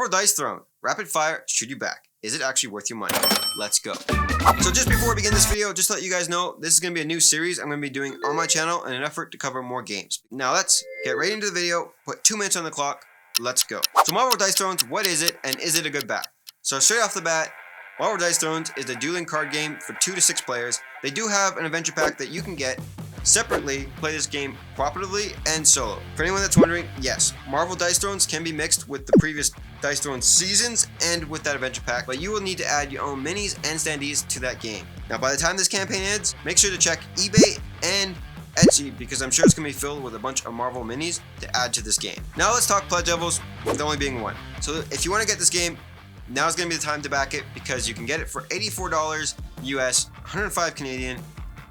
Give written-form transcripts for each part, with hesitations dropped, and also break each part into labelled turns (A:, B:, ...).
A: Marvel Dice Throne. Rapid fire, shoot you back. Is it actually worth your money? Let's go. So just before we begin this video, just to let you guys know, this is going to be a new series I'm going to be doing on my channel in an effort to cover more games. Now let's get right into the video, put 2 minutes on the clock, let's go. So Marvel Dice Thrones, what is it and is it a good back? So straight off the bat, Marvel Dice Thrones is a dueling card game for 2 to 6 players. They do have an adventure pack that you can get separately, play this game cooperatively and solo. For anyone that's wondering, yes, Marvel Dice Thrones can be mixed with the previous Dice Thrones seasons and with that adventure pack, but you will need to add your own minis and standees to that game. Now by the time this campaign ends, make sure to check eBay and Etsy because I'm sure it's going to be filled with a bunch of Marvel minis to add to this game. Now let's talk pledge levels, with only being 1. So if you want to get this game, now is going to be the time to back it because you can get it for $84 US, 105 Canadian,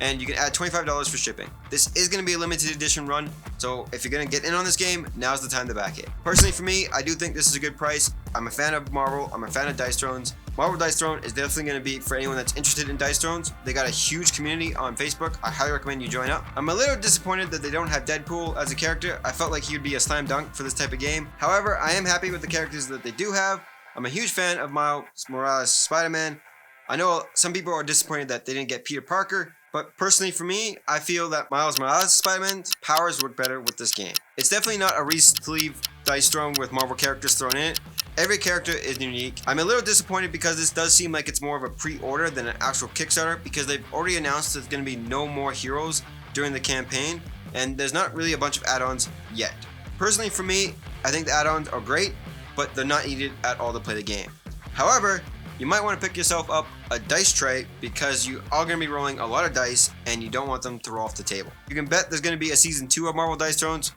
A: and you can add $25 for shipping. This is going to be a limited edition run, so if you're going to get in on this game, now's the time to back it. Personally for me, I do think this is a good price. I'm a fan of Marvel, I'm a fan of Dice Thrones. Marvel Dice Throne is definitely going to be for anyone that's interested in Dice Thrones. They got a huge community on Facebook. I highly recommend you join up. I'm a little disappointed that they don't have Deadpool as a character. I felt like he would be a slam dunk for this type of game. However, I am happy with the characters that they do have. I'm a huge fan of Miles Morales' Spider-Man. I know some people are disappointed that they didn't get Peter Parker, but personally for me, I feel that Miles Morales' Spider-Man's powers work better with this game. It's definitely not a re-sleeve Dice Throne with Marvel characters thrown in it. Every character is unique. I'm a little disappointed because this does seem like it's more of a pre-order than an actual Kickstarter because they've already announced there's going to be no more heroes during the campaign, and there's not really a bunch of add-ons yet. Personally for me, I think the add-ons are great, but they're not needed at all to play the game. However, you might want to pick yourself up a dice tray because you are going to be rolling a lot of dice and you don't want them to roll off the table. You can bet there's going to be a season 2 of Marvel Dice Thrones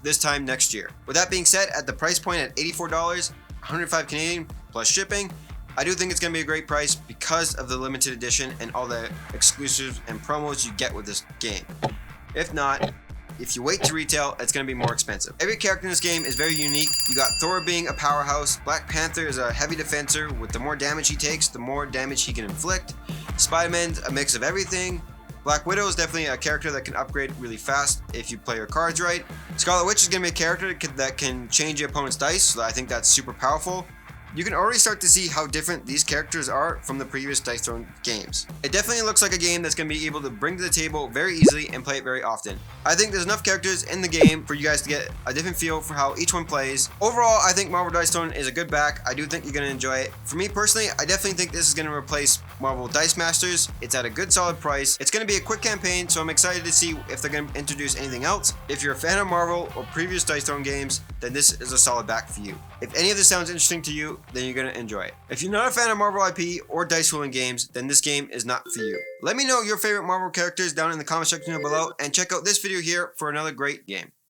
A: this time next year. With that being said, at the price point at $84, 105 Canadian plus shipping, I do think it's going to be a great price because of the limited edition and all the exclusives and promos you get with this game. If not, if you wait to retail, it's going to be more expensive. Every character in this game is very unique. You got Thor being a powerhouse. Black Panther is a heavy defender. With the more damage he takes, the more damage he can inflict. Spider-Man's a mix of everything. Black Widow is definitely a character that can upgrade really fast if you play your cards right. Scarlet Witch is going to be a character that can change your opponent's dice, so I think that's super powerful. You can already start to see how different these characters are from the previous Dice Throne games. It definitely looks like a game that's going to be able to bring to the table very easily and play it very often. I think there's enough characters in the game for you guys to get a different feel for how each one plays. Overall, I think Marvel Dice Throne is a good back. I do think you're going to enjoy it. For me personally, I definitely think this is going to replace Marvel Dice Masters. It's at a good solid price. It's going to be a quick campaign, so I'm excited to see if they're going to introduce anything else. If you're a fan of Marvel or previous Dice Throne games, then this is a solid back for you. If any of this sounds interesting to you, then you're going to enjoy it. If you're not a fan of Marvel IP or dice rolling games, then this game is not for you. Let me know your favorite Marvel characters down in the comment section below and check out this video here for another great game.